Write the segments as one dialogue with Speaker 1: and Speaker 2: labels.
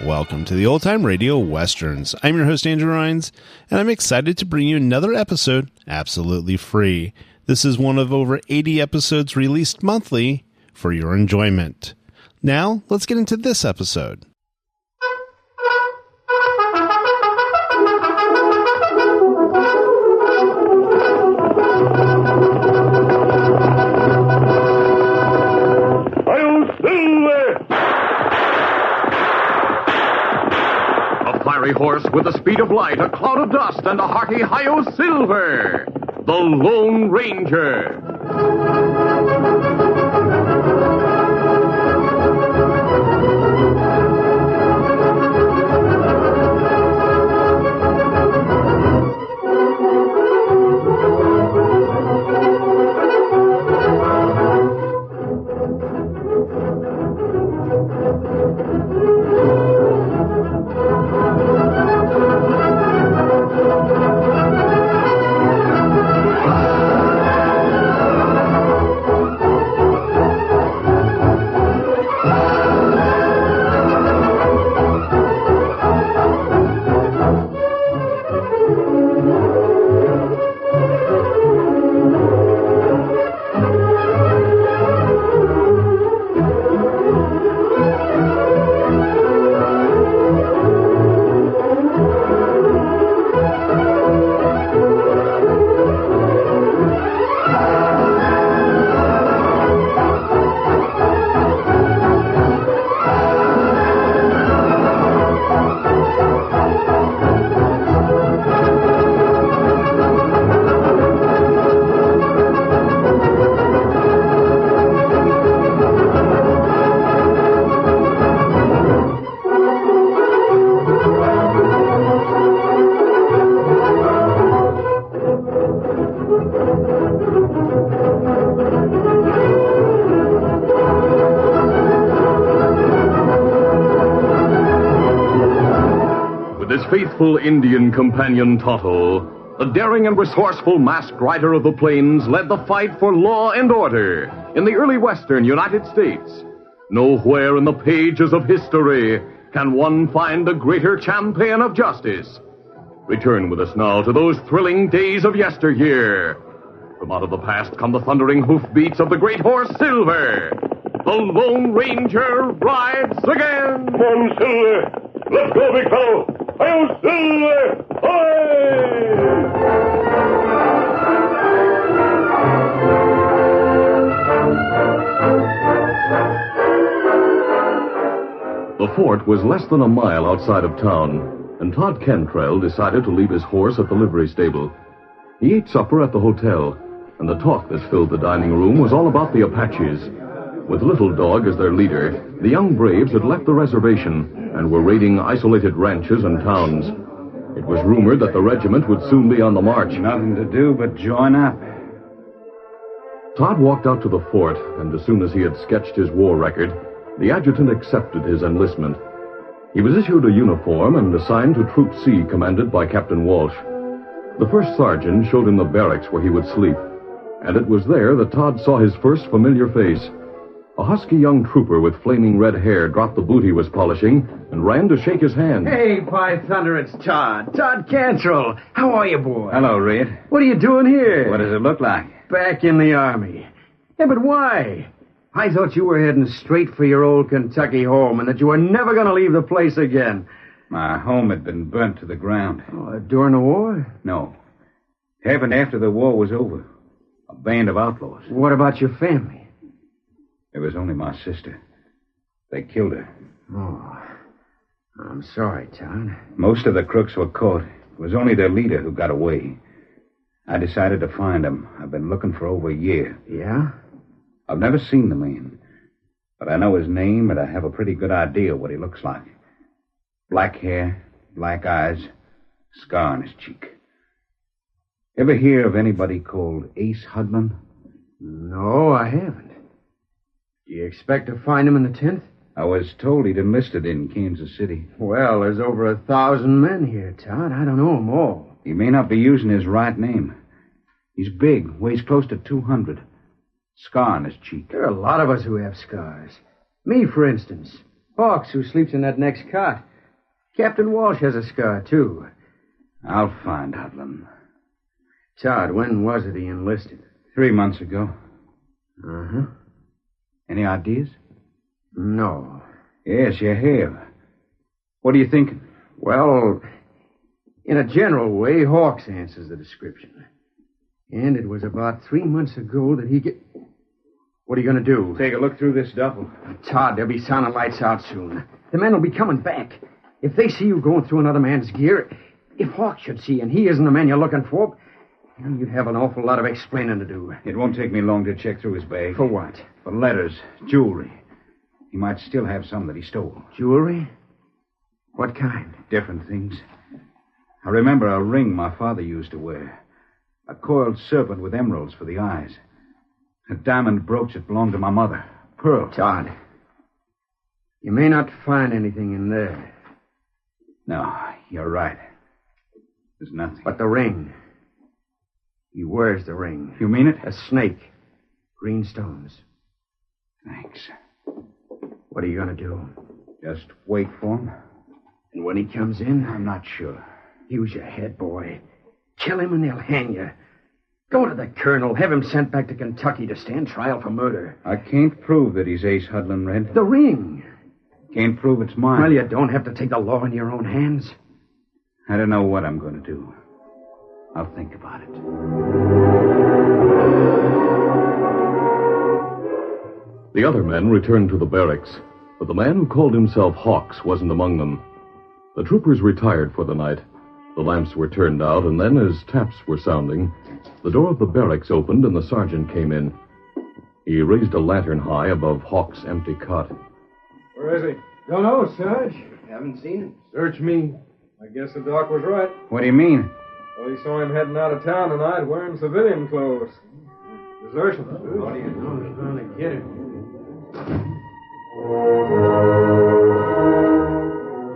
Speaker 1: Welcome to the Old Time Radio Westerns. I'm your host, Andrew Rhynes, and I'm excited to bring you another episode absolutely free. This is one of over 80 episodes released monthly for your enjoyment. Now, let's get into this episode.
Speaker 2: Horse with the speed of light, a cloud of dust, and a hearty Hi-Yo Silver, the Lone Ranger. Faithful Indian companion Tonto, the daring and resourceful masked rider of the plains, led the fight for law and order in the early western United States. Nowhere in the pages of history can one find a greater champion of justice. Return with us now to those thrilling days of yesteryear. From out of the past come the thundering hoofbeats of the great horse Silver. The Lone Ranger rides again.
Speaker 3: Come on, Silver. Let's go, big fellow. Hi-Yo Silver! Hi!
Speaker 2: The fort was less than a mile outside of town, and Todd Cantrell decided to leave his horse at the livery stable. He ate supper at the hotel, and the talk that filled the dining room was all about the Apaches. With Little Dog as their leader, the young braves had left the reservation and were raiding isolated ranches and towns. It was rumored that the regiment would soon be on the march.
Speaker 4: Nothing to do but join up.
Speaker 2: Todd walked out to the fort, and as soon as he had sketched his war record, the adjutant accepted his enlistment. He was issued a uniform and assigned to Troop C, commanded by Captain Walsh. The first sergeant showed him the barracks where he would sleep, and it was there that Todd saw his first familiar face. A husky young trooper with flaming red hair dropped the boot he was polishing and ran to shake his hand.
Speaker 5: Hey, by thunder, it's Todd. Todd Cantrell. How are you, boy?
Speaker 4: Hello, Reed.
Speaker 5: What are you doing here?
Speaker 4: What does it look like?
Speaker 5: Back in the Army. Yeah, but why? I thought you were heading straight for your old Kentucky home and that you were never going to leave the place again.
Speaker 4: My home had been burnt to the ground.
Speaker 5: Oh, during the war?
Speaker 4: No. It happened after the war was over. A band of outlaws.
Speaker 5: What about your family?
Speaker 4: It was only my sister. They killed her.
Speaker 5: Oh, I'm sorry, Todd.
Speaker 4: Most of the crooks were caught. It was only their leader who got away. I decided to find him. I've been looking for over a year.
Speaker 5: Yeah?
Speaker 4: I've never seen the man, but I know his name and I have a pretty good idea what he looks like. Black hair, black eyes, scar on his cheek. Ever hear of anybody called Ace Hudman?
Speaker 5: No, I haven't. Do you expect to find him in the tent?
Speaker 4: I was told he'd enlisted in Kansas City.
Speaker 5: Well, there's over 1,000 men here, Todd. I don't know them all.
Speaker 4: He may not be using his right name. He's big, weighs close to 200. Scar on his cheek.
Speaker 5: There are a lot of us who have scars. Me, for instance. Hawks, who sleeps in that next cot. Captain Walsh has a scar, too.
Speaker 4: I'll find Hudlin.
Speaker 5: Todd, when was it he enlisted?
Speaker 4: 3 months ago.
Speaker 5: Uh-huh.
Speaker 4: Any ideas?
Speaker 5: No.
Speaker 4: Yes, you have. What are you thinking?
Speaker 5: Well, in a general way, Hawks answers the description. And it was about 3 months ago that he get... What are you going to do?
Speaker 4: Take a look through this duffel.
Speaker 5: Todd, there'll be sound and lights out soon. The men will be coming back. If they see you going through another man's gear, if Hawks should see and he isn't the man you're looking for, then you'd have an awful lot of explaining to do.
Speaker 4: It won't take me long to check through his bag.
Speaker 5: For what?
Speaker 4: For letters, jewelry. He might still have some that he stole.
Speaker 5: Jewelry? What kind?
Speaker 4: Different things. I remember a ring my father used to wear. A coiled serpent with emeralds for the eyes. A diamond brooch that belonged to my mother. Pearl.
Speaker 5: Todd, you may not find anything in there.
Speaker 4: No, you're right. There's nothing.
Speaker 5: But the ring. He wears the ring.
Speaker 4: You mean it?
Speaker 5: A snake. Green stones.
Speaker 4: Thanks.
Speaker 5: What are you going to do?
Speaker 4: Just wait for him?
Speaker 5: And when he comes in?
Speaker 4: I'm not sure.
Speaker 5: Use your head, boy. Kill him and they'll hang you. Go to the colonel. Have him sent back to Kentucky to stand trial for murder.
Speaker 4: I can't prove that he's Ace Hudlin, Red.
Speaker 5: The ring.
Speaker 4: Can't prove it's mine.
Speaker 5: Well, you don't have to take the law in your own hands.
Speaker 4: I don't know what I'm going to do. I'll think about it.
Speaker 2: The other men returned to the barracks, but the man who called himself Hawks wasn't among them. The troopers retired for the night. The lamps were turned out, and then, as taps were sounding, the door of the barracks opened and the sergeant came in. He raised a lantern high above Hawks' empty cot.
Speaker 6: Where is he?
Speaker 5: Don't know, Sarge.
Speaker 6: Haven't seen him. Search me. I guess the doc was right.
Speaker 4: What do you mean?
Speaker 6: Well, he saw him heading out of town tonight wearing civilian clothes. Desertion.
Speaker 5: What do you know? He's going to get him.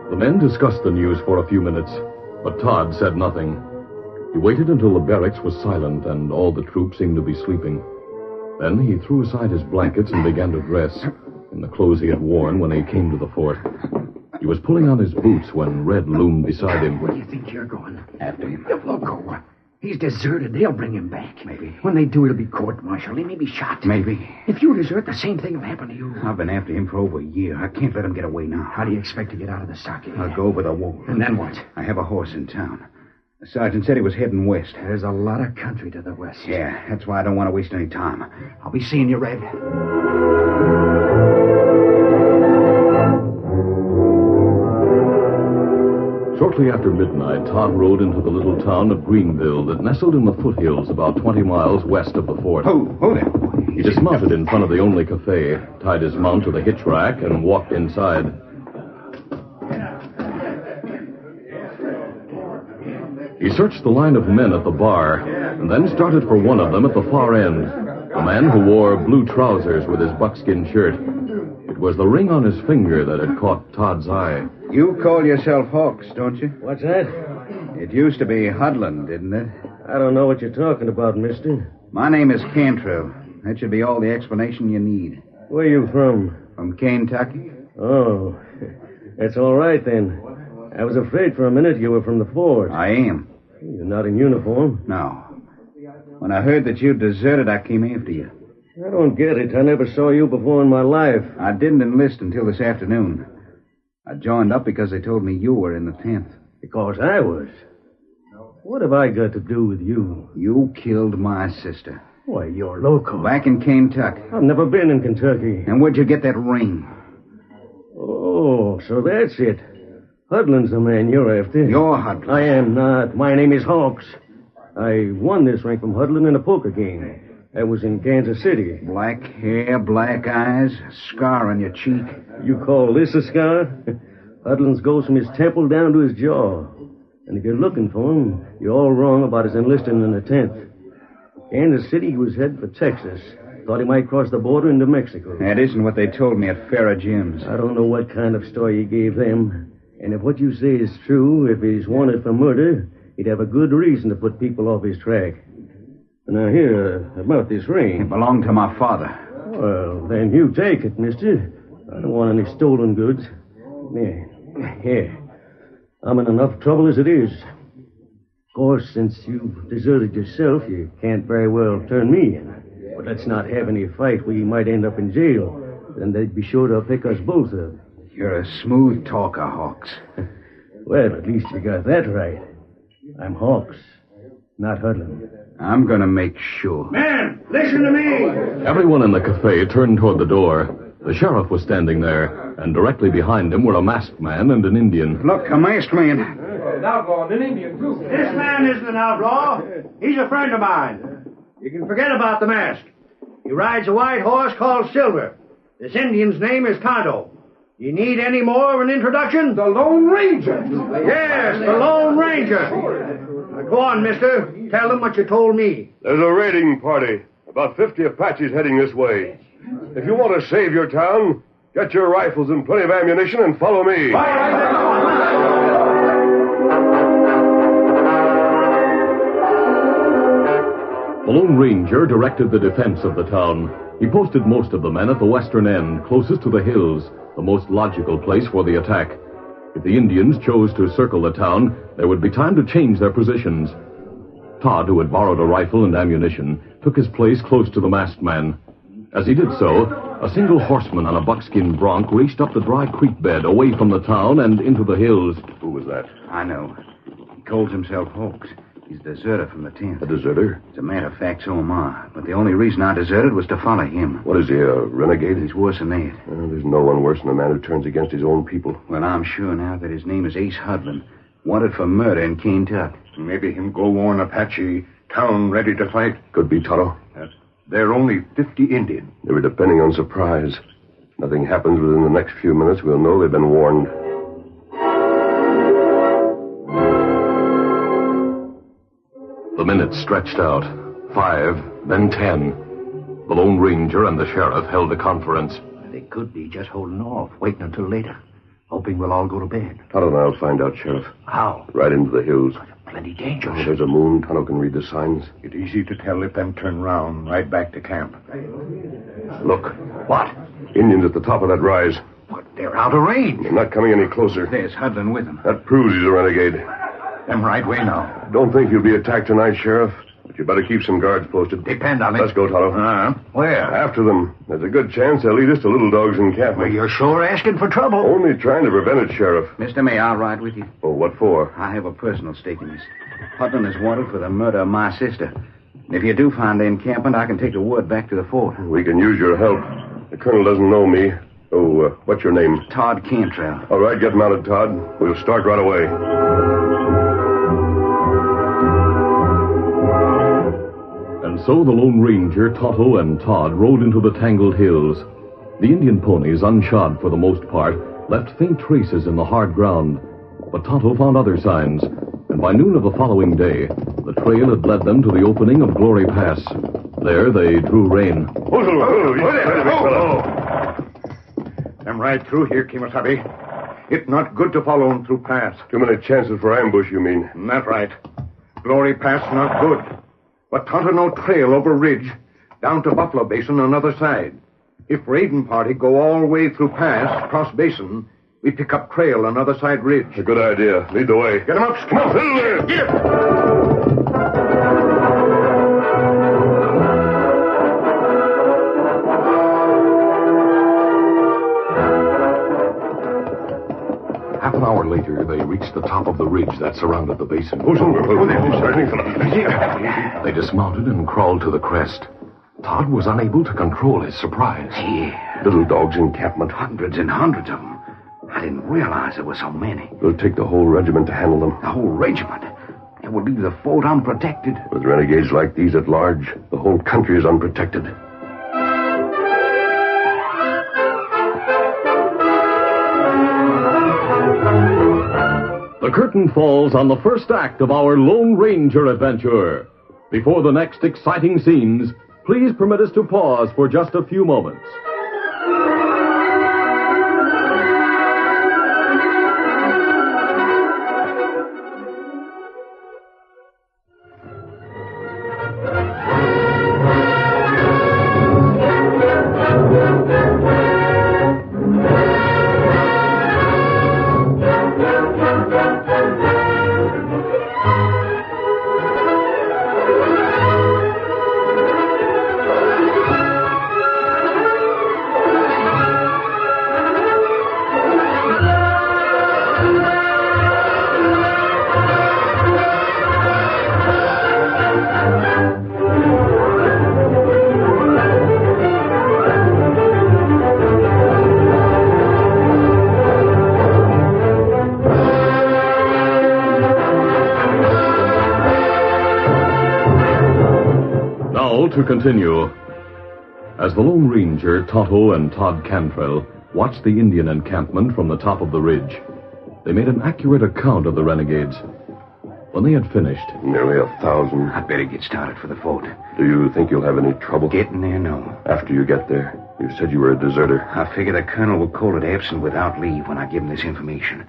Speaker 2: The men discussed the news for a few minutes, but Todd said nothing. He waited until the barracks was silent and all the troops seemed to be sleeping. Then he threw aside his blankets and began to dress in the clothes he had worn when he came to the fort. He was pulling on his boots when Red loomed beside him.
Speaker 5: Where do you think you're going?
Speaker 4: After him.
Speaker 5: You loco. He's deserted. They'll bring him back.
Speaker 4: Maybe.
Speaker 5: When they do, he'll be court-martialed. He may be shot.
Speaker 4: Maybe.
Speaker 5: If you desert, the same thing will happen to you.
Speaker 4: I've been after him for over a year. I can't let him get away now.
Speaker 5: How do you expect to get out of the stockade?
Speaker 4: I'll go over the wall.
Speaker 5: And then what?
Speaker 4: I have a horse in town. The sergeant said he was heading west.
Speaker 5: There's a lot of country to the west.
Speaker 4: Yeah, that's why I don't want to waste any time. I'll be seeing you, Red.
Speaker 2: Shortly after midnight, Todd rode into the little town of Greenville that nestled in the foothills about 20 miles west of the fort.
Speaker 4: Hold it.
Speaker 2: He dismounted in front of the only cafe, tied his mount to the hitch rack, and walked inside. He searched the line of men at the bar, and then started for one of them at the far end, a man who wore blue trousers with his buckskin shirt. It was the ring on his finger that had caught Todd's eye.
Speaker 4: You call yourself Hawks, don't you?
Speaker 6: What's that?
Speaker 4: It used to be Hudlin, didn't it?
Speaker 6: I don't know what you're talking about, mister.
Speaker 4: My name is Cantrell. That should be all the explanation you need.
Speaker 6: Where you from?
Speaker 4: From Kentucky?
Speaker 6: Oh, that's all right, then. I was afraid for a minute you were from the fort.
Speaker 4: I am.
Speaker 6: You're not in uniform.
Speaker 4: No. When I heard that you deserted, I came after you.
Speaker 6: I don't get it. I never saw you before in my life.
Speaker 4: I didn't enlist until this afternoon. I joined up because they told me you were in the 10th.
Speaker 6: Because I was. What have I got to do with you?
Speaker 4: You killed my sister.
Speaker 6: Why, you're loco.
Speaker 4: Back in Kentucky.
Speaker 6: I've never been in Kentucky.
Speaker 4: And where'd you get that ring?
Speaker 6: Oh, so that's it. Hudlin's the man you're after.
Speaker 4: You're Hudlin.
Speaker 6: I am not. My name is Hawks. I won this ring from Hudlin in a poker game. That was in Kansas City.
Speaker 4: Black hair, black eyes, scar on your cheek.
Speaker 6: You call this a scar? Hudlin's goes from his temple down to his jaw. And if you're looking for him, you're all wrong about his enlisting in the 10th. Kansas City, he was headed for Texas. Thought he might cross the border into Mexico.
Speaker 4: That isn't what they told me at Farrah Jim's.
Speaker 6: I don't know what kind of story you gave them. And if what you say is true, if he's wanted for murder, he'd have a good reason to put people off his track. Now, here, about this ring.
Speaker 4: It belonged to my father.
Speaker 6: Well, then you take it, mister. I don't want any stolen goods. Here. I'm in enough trouble as it is. Of course, since you've deserted yourself, you can't very well turn me in. But let's not have any fight where you might end up in jail. Then they'd be sure to pick us both up.
Speaker 4: You're a smooth talker, Hawks.
Speaker 6: Well, at least you got that right. I'm Hawks, not Hudlin.
Speaker 4: I'm gonna make sure.
Speaker 5: Man, listen to me!
Speaker 2: Everyone in the cafe turned toward the door. The sheriff was standing there, and directly behind him were a masked man and an Indian.
Speaker 4: Look, a masked man.
Speaker 5: An outlaw and an Indian, too.
Speaker 7: This man isn't an outlaw. He's a friend of mine. You can forget about the mask. He rides a white horse called Silver. This Indian's name is Tonto. You need any more of an introduction?
Speaker 5: The Lone Ranger.
Speaker 7: Yes, the Lone Ranger. Now, go on, mister. Tell them what you told me.
Speaker 3: There's a raiding party. About 50 Apaches heading this way. If you want to save your town, get your rifles and plenty of ammunition and follow me.
Speaker 2: The Lone Ranger directed the defense of the town. He posted most of the men at the western end, closest to the hills, the most logical place for the attack. If the Indians chose to circle the town, there would be time to change their positions. Todd, who had borrowed a rifle and ammunition, took his place close to the masked man. As he did so, a single horseman on a buckskin bronc raced up the dry creek bed away from the town and into the hills.
Speaker 3: Who was that?
Speaker 4: I know. He calls himself Hawks. He's a deserter from the 10th.
Speaker 3: A deserter?
Speaker 4: As a matter of fact, so am I. But the only reason I deserted was to follow him.
Speaker 3: What is he, a renegade?
Speaker 4: He's worse than that.
Speaker 3: There's no one worse than a man who turns against his own people.
Speaker 4: Well, I'm sure now that his name is Ace Hudlin. Wanted for murder in Kentucky.
Speaker 8: Maybe him go warn Apache. Town ready to fight.
Speaker 3: Could be Tonto.
Speaker 8: There are only 50 Indians.
Speaker 3: They were depending on surprise. Nothing happens within the next few minutes, we'll know they've been warned.
Speaker 2: The minutes stretched out. 5, then 10. The Lone Ranger and the sheriff held a conference.
Speaker 4: They could be just holding off, waiting until later. Hoping we'll all go to bed.
Speaker 3: Tonto and I'll find out, Sheriff.
Speaker 4: How?
Speaker 3: Right into the hills.
Speaker 4: Plenty dangerous.
Speaker 3: There's a moon. Tonto can read the signs.
Speaker 8: It's easy to tell if them turn round, right back to camp.
Speaker 3: Look.
Speaker 4: What?
Speaker 3: Indians at the top of that rise.
Speaker 4: What? They're out of range.
Speaker 3: They're not coming any closer.
Speaker 4: There's Hudlin with them.
Speaker 3: That proves he's a renegade.
Speaker 8: Them right way now.
Speaker 3: Don't think he'll be attacked tonight, Sheriff. But you better keep some guards posted.
Speaker 4: Depend on it.
Speaker 3: Let's go, Tonto.
Speaker 4: Where?
Speaker 3: After them. There's a good chance they'll lead us to Little Dog's encampment.
Speaker 4: Well, you're sure asking for trouble.
Speaker 3: Only trying to prevent it, Sheriff.
Speaker 4: Mr. May, I'll ride with you.
Speaker 3: Oh, what for?
Speaker 4: I have a personal stake in this. Hudlin is wanted for the murder of my sister. And if you do find the encampment, I can take the word back to the fort.
Speaker 3: We can use your help. The colonel doesn't know me. Oh, what's your name?
Speaker 4: Todd Cantrell.
Speaker 3: All right, get mounted, Todd. We'll start right away.
Speaker 2: And so the Lone Ranger, Tonto, and Todd rode into the tangled hills. The Indian ponies, unshod for the most part, left faint traces in the hard ground. But Tonto found other signs, and by noon of the following day, the trail had led them to the opening of Glory Pass. There they drew rein.
Speaker 8: Them right through here, Kimasabi. It's not good to follow 'em through pass.
Speaker 3: Too many chances for ambush, you mean?
Speaker 8: That right. Glory Pass not good. But Tonto no trail over ridge, down to Buffalo Basin on other side. If raiding party go all way through pass, cross basin, we pick up trail on other side ridge.
Speaker 3: It's a good idea. Lead the way.
Speaker 8: Get 'em up, come on.
Speaker 3: Get
Speaker 2: Half an hour later, they reached the top of the ridge that surrounded the basin. They dismounted and crawled to the crest. Todd was unable to control his surprise.
Speaker 4: Yeah.
Speaker 3: Little Dog's encampment.
Speaker 4: Hundreds and hundreds of them. I didn't realize there were so many.
Speaker 3: It'll take the whole regiment to handle them.
Speaker 4: The whole regiment. It would leave the fort unprotected.
Speaker 3: With renegades like these at large, the whole country is unprotected.
Speaker 2: The curtain falls on the first act of our Lone Ranger adventure. Before the next exciting scenes, Please permit us to pause for just a few moments. To continue. As the Lone Ranger, Tonto, and Todd Cantrell watched the Indian encampment from the top of the ridge, they made an accurate account of the renegades. When they had finished...
Speaker 3: Nearly 1,000.
Speaker 4: I'd better get started for the fort.
Speaker 3: Do you think you'll have any trouble?
Speaker 4: Getting there, no.
Speaker 3: After you get there, you said you were a deserter.
Speaker 4: I figure the colonel will call it absent without leave when I give him this information.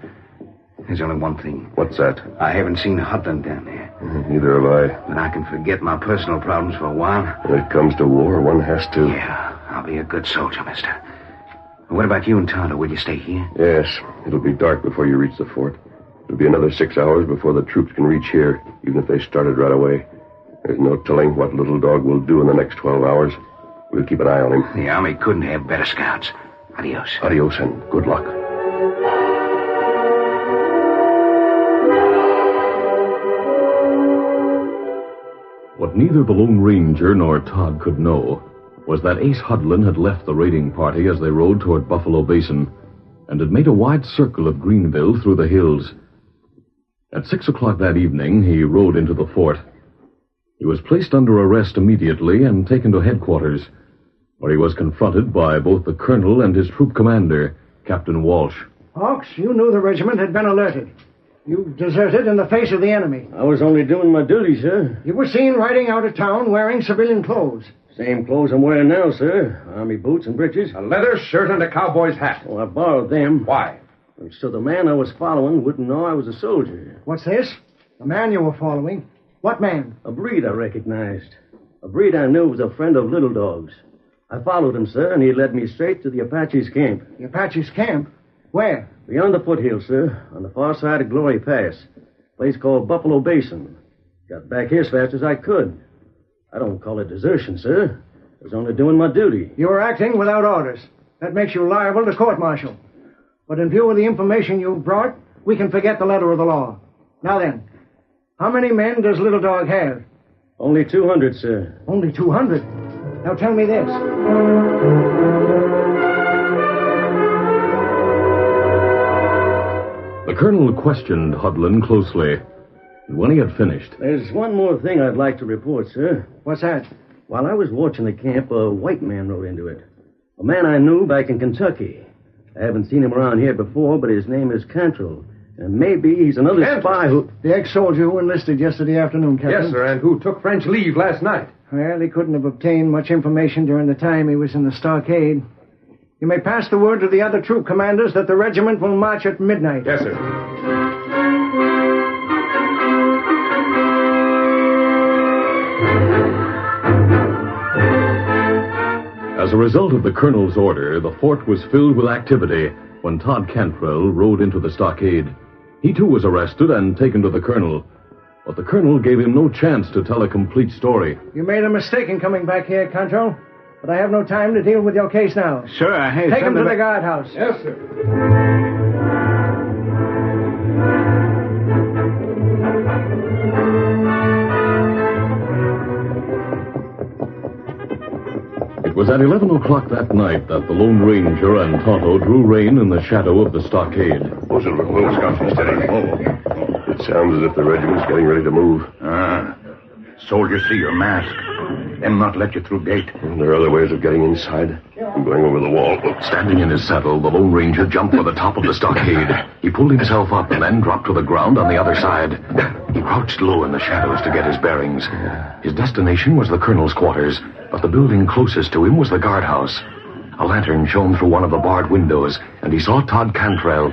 Speaker 4: There's only one thing.
Speaker 3: What's that?
Speaker 4: I haven't seen Hudlin down there.
Speaker 3: Neither have I.
Speaker 4: But I can forget my personal problems for a while.
Speaker 3: When it comes to war, one has to.
Speaker 4: Yeah, I'll be a good soldier, mister. What about you and Tonto? Will you stay here?
Speaker 3: Yes. It'll be dark before you reach the fort. It'll be another 6 hours before the troops can reach here, even if they started right away. There's no telling what Little Dog will do in the next 12 hours. We'll keep an eye on him.
Speaker 4: The Army couldn't have better scouts. Adios.
Speaker 3: Adios, and good luck.
Speaker 2: What neither the Lone Ranger nor Todd could know was that Ace Hudlin had left the raiding party as they rode toward Buffalo Basin and had made a wide circle of Greenville through the hills. At 6 o'clock that evening, he rode into the fort. He was placed under arrest immediately and taken to headquarters, where he was confronted by both the colonel and his troop commander, Captain Walsh.
Speaker 7: Hawks, you knew the regiment had been alerted. You deserted in the face of the enemy.
Speaker 6: I was only doing my duty, sir.
Speaker 7: You were seen riding out of town wearing civilian clothes.
Speaker 6: Same clothes I'm wearing now, sir. Army boots and breeches.
Speaker 8: A leather shirt and a cowboy's hat.
Speaker 6: Oh, I borrowed them.
Speaker 8: Why?
Speaker 6: So the man I was following wouldn't know I was a soldier.
Speaker 7: What's this? The man you were following? What man?
Speaker 6: A breed I recognized. A breed I knew was a friend of Little Dog's. I followed him, sir, and he led me straight to the Apache's camp.
Speaker 7: The Apache's camp? Where?
Speaker 6: Beyond the foothills, sir, on the far side of Glory Pass. A place called Buffalo Basin. Got back here as fast as I could. I don't call it desertion, sir. I was only doing my duty.
Speaker 7: You were acting without orders. That makes you liable to court-martial. But in view of the information you brought, we can forget the letter of the law. Now then, how many men does Little Dog have?
Speaker 6: Only 200, sir.
Speaker 7: Only 200? Now tell me this.
Speaker 2: The colonel questioned Hudlin closely, and when he had finished...
Speaker 6: There's one more thing I'd like to report, sir.
Speaker 7: What's that?
Speaker 6: While I was watching the camp, a white man rode into it. A man I knew back in Kentucky. I haven't seen him around here before, but his name is Cantrell. And maybe he's another spy who...
Speaker 7: The ex-soldier who enlisted yesterday afternoon, Captain.
Speaker 8: Yes, sir, and who took French leave last night.
Speaker 7: Well, he couldn't have obtained much information during the time he was in the stockade. You may pass the word to the other troop commanders that the regiment will march at midnight.
Speaker 8: Yes, sir.
Speaker 2: As a result of the colonel's order, the fort was filled with activity when Todd Cantrell rode into the stockade. He too was arrested and taken to the colonel, but the colonel gave him no chance to tell a complete story.
Speaker 7: You made a mistake in coming back here, Cantrell, but I have no time to deal with your case now.
Speaker 5: Sir, I hate
Speaker 7: Take him to the guardhouse.
Speaker 8: Yes, sir.
Speaker 2: It was at 11 o'clock that night that the Lone Ranger and Tonto drew rein in the shadow of the stockade.
Speaker 3: Who's a little Scotch steady? It sounds as if the regiment's getting ready to move.
Speaker 4: Soldiers see your mask. Them not let you through gate.
Speaker 3: There are other ways of getting inside. I'm going over the wall.
Speaker 2: Standing in his saddle, the Lone Ranger jumped for the top of the stockade. He pulled himself up and then dropped to the ground on the other side. He crouched low in the shadows to get his bearings. His destination was the colonel's quarters,
Speaker 3: But the building closest to him was the guardhouse. A lantern shone through one of the barred windows, and he saw Todd Cantrell.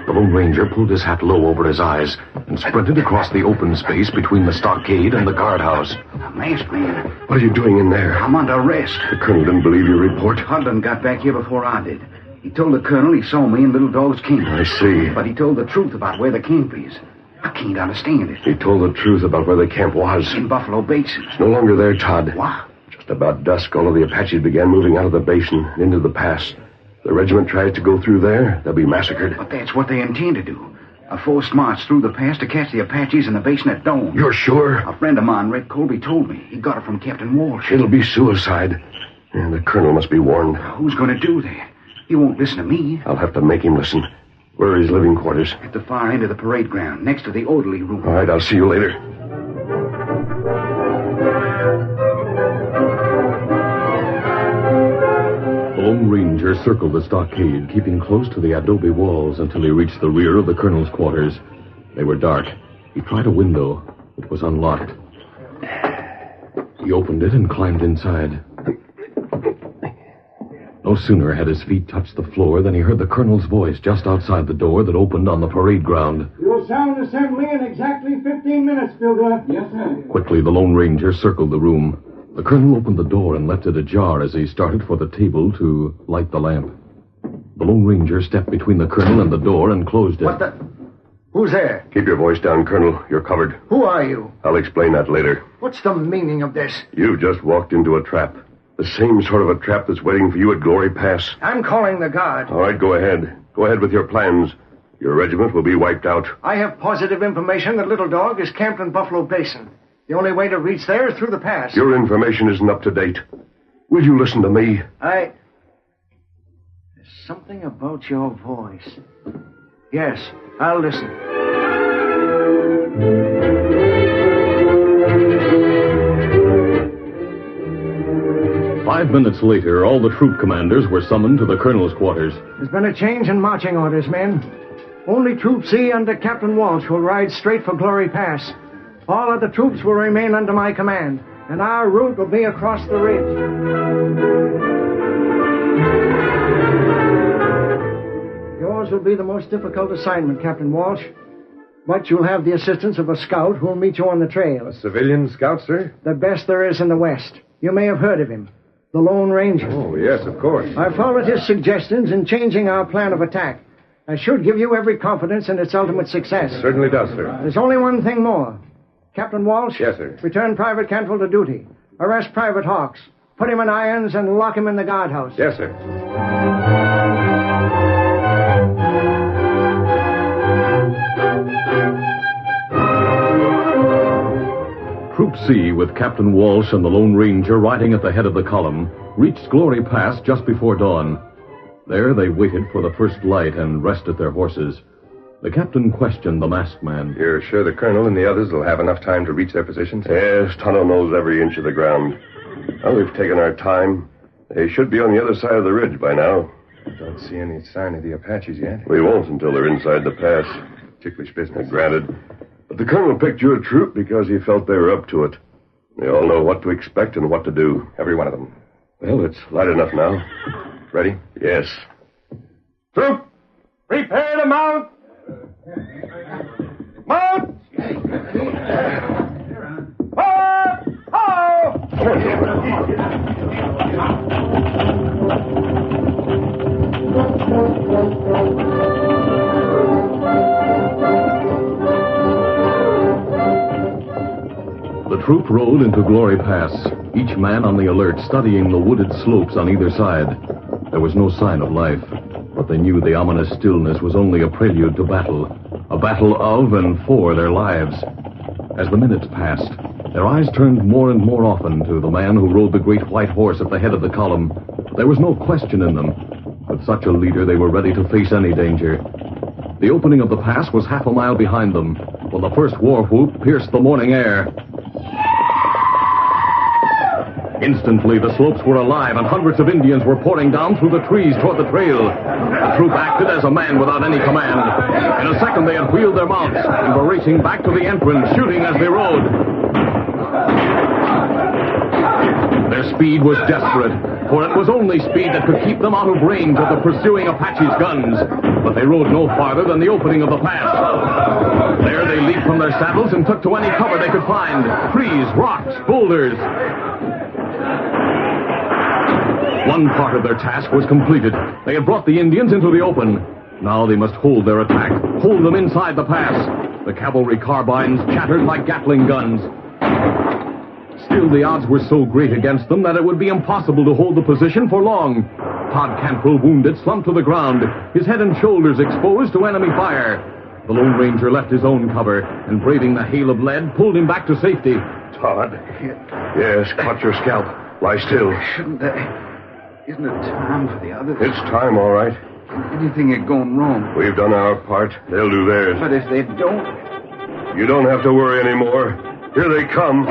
Speaker 3: The Lone Ranger pulled his hat low over his eyes and sprinted across the open space between the stockade and the guardhouse.
Speaker 4: A masked man.
Speaker 3: What are you doing in there?
Speaker 4: I'm under arrest.
Speaker 3: The colonel didn't believe your report.
Speaker 4: Hudlin got back here before I did. He told the colonel he saw me in Little Dog's camp.
Speaker 3: I see.
Speaker 4: But he told the truth about where the camp is. I can't understand it.
Speaker 3: He told the truth about where the camp was.
Speaker 4: In Buffalo Basin.
Speaker 3: It's no longer there, Todd.
Speaker 4: What?
Speaker 3: Just about dusk, all of the Apaches began moving out of the basin and into the pass. If the regiment tries to go through there, they'll be massacred.
Speaker 4: But that's what they intend to do. A forced march through the pass to catch the Apaches in the basin at dawn.
Speaker 3: You're sure?
Speaker 4: A friend of mine, Red Colby, told me. He got it from Captain Walsh.
Speaker 3: It'll be suicide. And the colonel must be warned.
Speaker 4: Who's going to do that? He won't listen to me.
Speaker 3: I'll have to make him listen. Where are his living quarters?
Speaker 4: At the far end of the parade ground, next to the orderly room.
Speaker 3: All right, I'll see you later.
Speaker 9: The Lone Ranger circled the stockade, keeping close to the adobe walls until he reached the rear of the colonel's quarters. They were dark. He tried a window. It was unlocked. He opened it and climbed inside. No sooner had his feet touched the floor than he heard the colonel's voice just outside the door that opened on the parade ground.
Speaker 7: You'll sound assembly in exactly 15 minutes, Bilder. Yes, sir.
Speaker 9: Quickly, the Lone Ranger circled the room. The colonel opened the door and left it ajar as he started for the table to light the lamp. The Lone Ranger stepped between the colonel and the door and closed it.
Speaker 7: What the... Who's there?
Speaker 3: Keep your voice down, Colonel. You're covered.
Speaker 7: Who are you?
Speaker 3: I'll explain that later.
Speaker 7: What's the meaning of this?
Speaker 3: You've just walked into a trap. The same sort of a trap that's waiting for you at Glory Pass.
Speaker 7: I'm calling the guard.
Speaker 3: All right, go ahead. Go ahead with your plans. Your regiment will be wiped out.
Speaker 7: I have positive information that Little Dog is camped in Buffalo Basin. The only way to reach there is through the pass.
Speaker 3: Your information isn't up to date. Will you listen to me?
Speaker 7: There's something about your voice. Yes, I'll listen.
Speaker 9: 5 minutes later, all the troop commanders were summoned to the colonel's quarters.
Speaker 7: There's been a change in marching orders, men. Only Troop C under Captain Walsh will ride straight for Glory Pass. All other troops will remain under my command, and our route will be across the ridge. Yours will be the most difficult assignment, Captain Walsh. But you'll have the assistance of a scout who will meet you on the trail.
Speaker 8: A civilian scout, sir?
Speaker 7: The best there is in the West. You may have heard of him. The Lone Ranger.
Speaker 8: Oh, yes, of course.
Speaker 7: I followed his suggestions in changing our plan of attack. I should give you every confidence in its ultimate success.
Speaker 8: Certainly does, sir.
Speaker 7: There's only one thing more. Captain Walsh?
Speaker 8: Yes, sir.
Speaker 7: Return Private Cantrell to duty. Arrest Private Hawks. Put him in irons and lock him in the guardhouse.
Speaker 8: Yes, sir.
Speaker 9: Troop C, with Captain Walsh and the Lone Ranger riding at the head of the column, reached Glory Pass just before dawn. There they waited for the first light and rested their horses. The captain questioned the masked man.
Speaker 8: You're sure the colonel and the others will have enough time to reach their positions?
Speaker 3: Yes, Tonto knows every inch of the ground. Well, we've taken our time. They should be on the other side of the ridge by now.
Speaker 8: Don't see any sign of the Apaches yet.
Speaker 3: We won't until they're inside the pass.
Speaker 8: Ticklish business.
Speaker 3: Granted. But the colonel picked your troop because he felt they were up to it. They all know what to expect and what to do.
Speaker 8: Every one of them.
Speaker 3: Well, it's light enough now.
Speaker 8: Ready?
Speaker 3: Yes.
Speaker 8: Troop, prepare to mount. Mount!
Speaker 9: The troop rode into Glory Pass, each man on the alert, studying the wooded slopes on either side. There was no sign of life, but they knew the ominous stillness was only a prelude to battle, a battle of and for their lives. As the minutes passed, their eyes turned more and more often to the man who rode the great white horse at the head of the column. There was no question in them. With such a leader, they were ready to face any danger. The opening of the pass was half a mile behind them, when the first war whoop pierced the morning air. Instantly, the slopes were alive, and hundreds of Indians were pouring down through the trees toward the trail. The troop acted as a man without any command. In a second, they had wheeled their mounts and were racing back to the entrance, shooting as they rode. Their speed was desperate, for it was only speed that could keep them out of range of the pursuing Apache's guns. But they rode no farther than the opening of the pass. There they leaped from their saddles and took to any cover they could find. Trees, rocks, boulders. One part of their task was completed. They had brought the Indians into the open. Now they must hold their attack, hold them inside the pass. The cavalry carbines chattered like Gatling guns. Still, the odds were so great against them that it would be impossible to hold the position for long. Todd Cantrell, wounded, slumped to the ground, his head and shoulders exposed to enemy fire. The Lone Ranger left his own cover and, braving the hail of lead, pulled him back to safety.
Speaker 3: Todd? Yes, cut your scalp. Lie still.
Speaker 4: Shouldn't I? Isn't it time for the others?
Speaker 3: It's time, all right.
Speaker 4: Anything had gone wrong.
Speaker 3: We've done our part. They'll do theirs.
Speaker 4: But if they don't...
Speaker 3: You don't have to worry anymore. Here they come.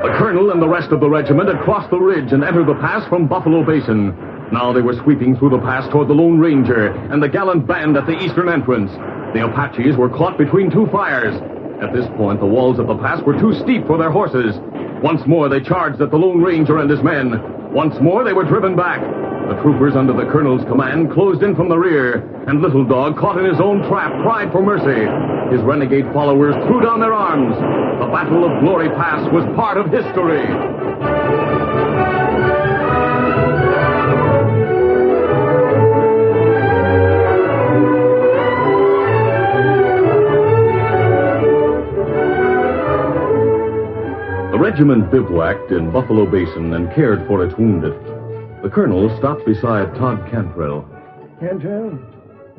Speaker 9: The colonel and the rest of the regiment had crossed the ridge and entered the pass from Buffalo Basin. Now they were sweeping through the pass toward the Lone Ranger and the gallant band at the eastern entrance. The Apaches were caught between two fires. At this point, the walls of the pass were too steep for their horses. Once more, they charged at the Lone Ranger and his men. Once more, they were driven back. The troopers under the colonel's command closed in from the rear, and Little Dog, caught in his own trap, cried for mercy. His renegade followers threw down their arms. The Battle of Glory Pass was part of history. The regiment bivouacked in Buffalo Basin and cared for its wounded. The colonel stopped beside Todd Cantrell.
Speaker 10: Cantrell,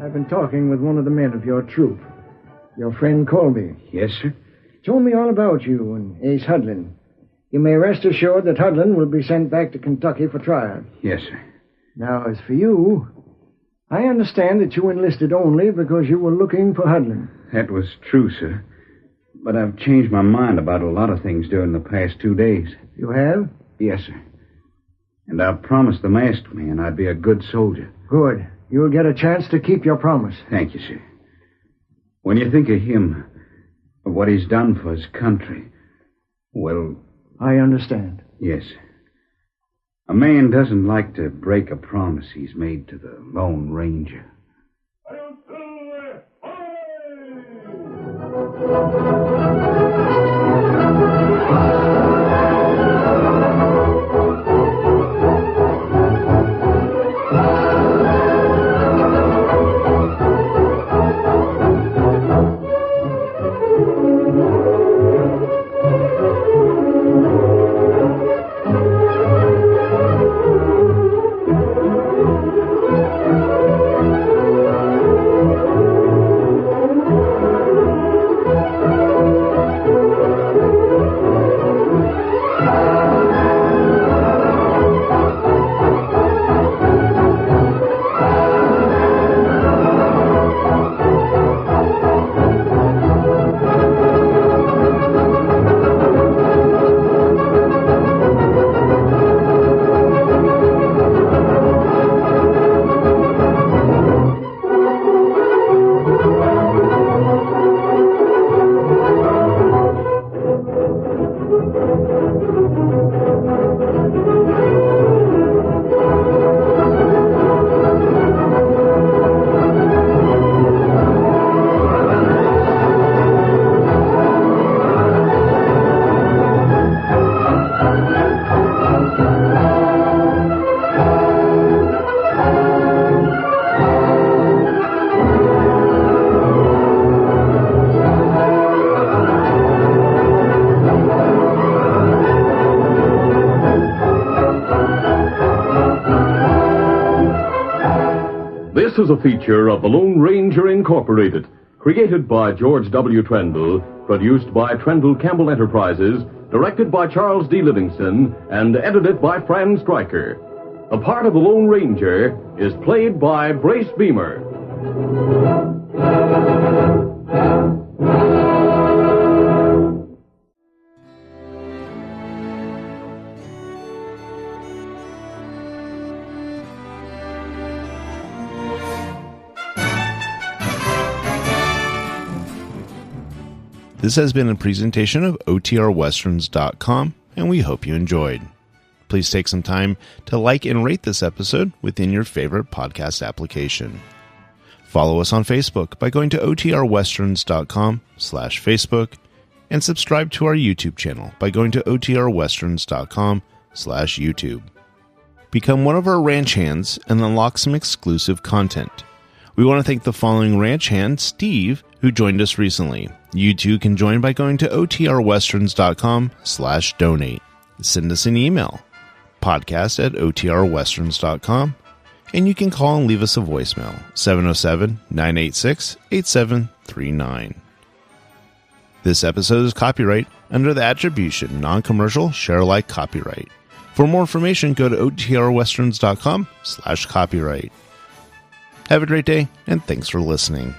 Speaker 10: I've been talking with one of the men of your troop. Your friend Colby.
Speaker 4: Yes, sir?
Speaker 10: Told me all about you and Ace Hudlin. You may rest assured that Hudlin will be sent back to Kentucky for trial.
Speaker 4: Yes, sir.
Speaker 10: Now, as for you, I understand that you enlisted only because you were looking for Hudlin.
Speaker 4: That was true, sir. But I've changed my mind about a lot of things during the past 2 days.
Speaker 10: You have?
Speaker 4: Yes, sir. And I promised the masked man I'd be a good soldier.
Speaker 10: Good. You'll get a chance to keep your promise.
Speaker 4: Thank you, sir. When you think of him, of what he's done for his country, well...
Speaker 10: I understand.
Speaker 4: Yes. A man doesn't like to break a promise he's made to the Lone Ranger.
Speaker 9: This is a feature of the Lone Ranger Incorporated, created by George W. Trendle, produced by Trendle Campbell Enterprises, directed by Charles D. Livingston, and edited by Fran Stryker. The part of the Lone Ranger is played by Brace Beamer.
Speaker 1: This has been a presentation of OTRWesterns.com, and we hope you enjoyed. Please take some time to like and rate this episode within your favorite podcast application. Follow us on Facebook by going to OTRWesterns.com/Facebook, and subscribe to our YouTube channel by going to OTRWesterns.com/YouTube. Become one of our ranch hands and unlock some exclusive content. We want to thank the following ranch hand, Steve, who joined us recently. You too can join by going to OTRWesterns.com/donate. Send us an email, podcast@OTRWesterns.com, and you can call and leave us a voicemail, 707-986-8739. This episode is copyright under the attribution, non-commercial, share-alike copyright. For more information, go to OTRWesterns.com/copyright. Have a great day, and thanks for listening.